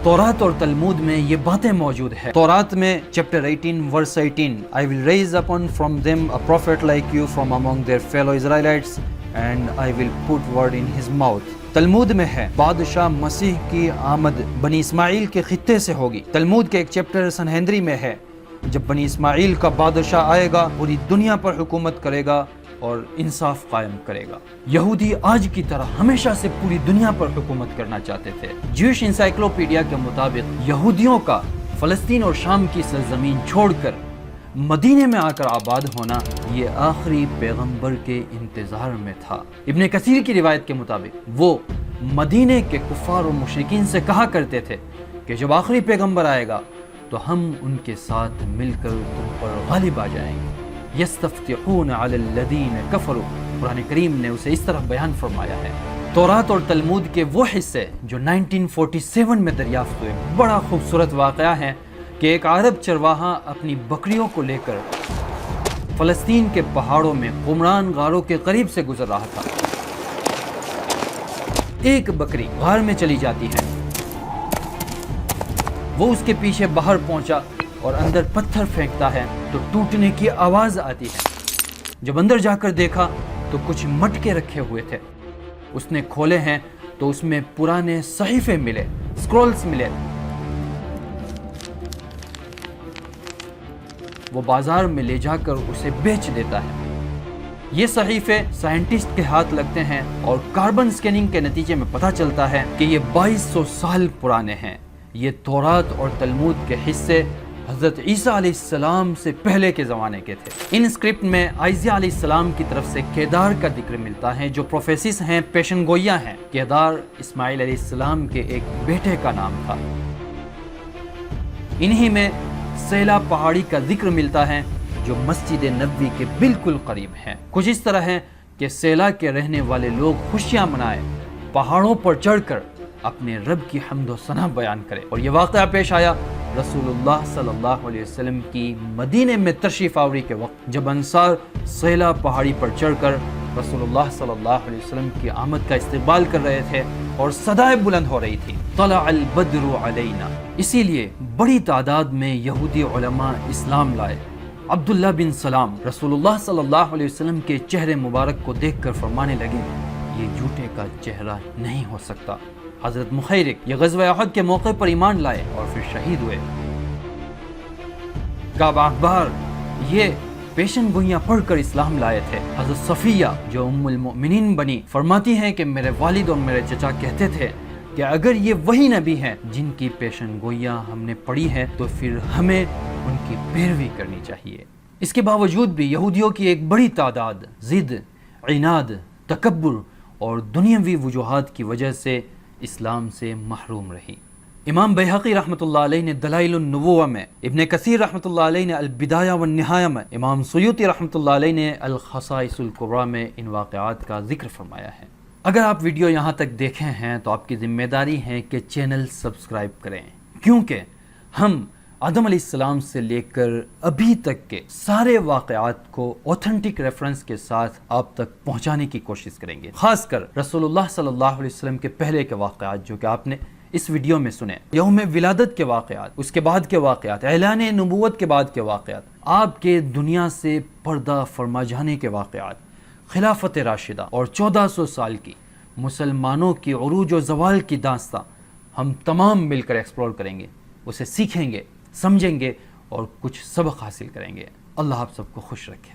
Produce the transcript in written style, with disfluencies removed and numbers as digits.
तौरात और तलमूद में ये बातें मौजूद है। तौरात में chapter 18 verse 18, I will raise upon from them a prophet like you from among their fellow Israelites and I will put word in his mouth। तलमूद में है बादशाह मसीह की आमद बनी इस्माइल के खित्ते से होगी। तलमूद के एक चैप्टर सनहेंद्री में है जब बनी इस्माइल का बादशाह आएगा, पूरी दुनिया पर हुकूमत करेगा और इंसाफ कायम करेगा। यहूदी आज की तरह हमेशा से पूरी दुनिया पर हुकूमत करना चाहते थे। ज्यूइश इंसाइक्लोपीडिया के मुताबिक यहूदियों का फलस्तीन और शाम की सरजमीन छोड़कर मदीने में आकर आबाद होना ये आखिरी पैगंबर के इंतजार में था। इब्ने कसीर की रिवायत के मुताबिक वो मदीने के कुफार और मुशरिकीन से कहा करते थे कि जब आखिरी पैगंबर आएगा तो हम उनके साथ मिलकर तुम पर गालिब आ जाएंगे। यस्तफ्तिहून अलल्लज़ीन कफरू, कुरान करीम ने उसे इस तरह बयान फरमाया है। तौरात और तलमूद के वो हिस्से जो 1947 में दरियाफ्त हुए, बड़ा खूबसूरत वाक़या है कि एक अरब चरवाहा अपनी बकरियों को लेकर फ़लस्तीन के पहाड़ों में कुमरान गारों के करीब से गुजर रहा था। एक बकरी गार में चली जाती है, वो उसके पीछे बाहर पहुंचा और अंदर पत्थर फेंकता है तो टूटने की आवाज़ आती है। जब अंदर जाकर देखा तो कुछ मटके रखे हुए थे। उसने खोले हैं तो उसमें पुराने सहीफे मिले, स्क्रॉल्स मिले। वो बाजार में ले जाकर उसे बेच देता है। ये सहीफे साइंटिस्ट के हाथ लगते हैं और कार्बन स्कैनिंग के नतीजे में पता चलता है कि ये 2200 साल पुराने हैं। ये तौरात और तलमूद के हिस्से हज़रत ईसा अलैहिस्सलाम से पहले के ज़माने के थे। इन स्क्रिप्ट में आइज़ा अलैहिस्सलाम की तरफ से केदार का जिक्र मिलता है जो प्रोफेसिस हैं, पेशन गोइया हैं। केदार इस्माइल अलैहिस्सलाम के एक बेटे का नाम था। इन्हीं में सेला पहाड़ी का जिक्र मिलता है जो मस्जिद नबवी के बिल्कुल करीब है। कुछ इस तरह है कि सेला के रहने वाले लोग खुशियाँ मनाए, पहाड़ों पर चढ़कर अपने रब की हम्द व सना बयान करें। और ये वाक़या पेश आया रसूलुल्लाह सल्लल्लाहु अलैहि वसल्लम की मदीने में तशरीफ़ आवरी के वक्त, जब अंसार सेला पहाड़ी पर चढ़कर रसूलुल्लाह सल्लल्लाहु अलैहि वसल्लम की आमद का इस्तकबाल कर रहे थे और सदाएं बुलंद हो रही थी। तलअल बद्रु अलैना, इसीलिए बड़ी तादाद में यहूदी उलमा इस्लाम लाए। अब्दुल्लाह बिन सलाम रसूलुल्लाह सल्लल्लाहु अलैहि वसल्लम के चेहरे मुबारक को देखकर फरमाने लगे, ये झूठे का चेहरा नहीं हो सकता। हज़रत मुखैरिक ये ग़ज़वा उहद के मौके पर ईमान लाए और फिर शहीद हुए। काब अखबार ये पेशन गोइयाँ पढ़कर इस्लाम लाए थे। हज़रत सफ़िया जो उम्मुल मोमिनीन बनी फरमाती हैं कि मेरे वालिद और मेरे चचा कहते थे कि अगर ये वही नबी हैं जिनकी पेशन गोइयाँ हमने पढ़ी है तो फिर हमें उनकी पैरवी करनी चाहिए। इसके बावजूद भी यहूदियों की एक बड़ी तादाद ज़िद, इनाद, तकब्बुर और दुनियावी वजूहात की वजह से इस्लाम से महरूम रही। इमाम बैहक़ी रहमतुल्लाह अलैह ने दलाइलुन नुबुव्वा में, इब्ने कसीर रहमतुल्लाह अलैह ने अल बिदाया वन निहाया में, इमाम सुयूती रहमतुल्लाह अलैह ने अल खसाइसुल कुबरा में इन वाक़यात का जिक्र फरमाया है। अगर आप वीडियो यहाँ तक देखे हैं तो आपकी ज़िम्मेदारी है कि चैनल सब्सक्राइब करें, क्योंकि हम आदम अलैहिस्सलाम से लेकर अभी तक के सारे वाक़यात को ऑथेंटिक रेफरेंस के साथ आप तक पहुँचाने की कोशिश करेंगे। ख़ासकर रसूलुल्लाह सल्लल्लाहु अलैहि वसल्लम के पहले के वाक़यात जो कि आपने इस वीडियो में सुने, यौम विलादत के वाक़यात, उसके बाद के वाक़यात, ऐलान नबूवत के बाद के वाक़यात, आपके दुनिया से पर्दा फरमा जाने के वाक़यात, खिलाफत राशिदा और 1400 साल की मुसलमानों की उरूज व ज़वाल की दास्तां हम तमाम मिलकर एक्सप्लोर करेंगे, उसे सीखेंगे, समझेंगे और कुछ सबक हासिल करेंगे। अल्लाह आप सबको खुश रखे।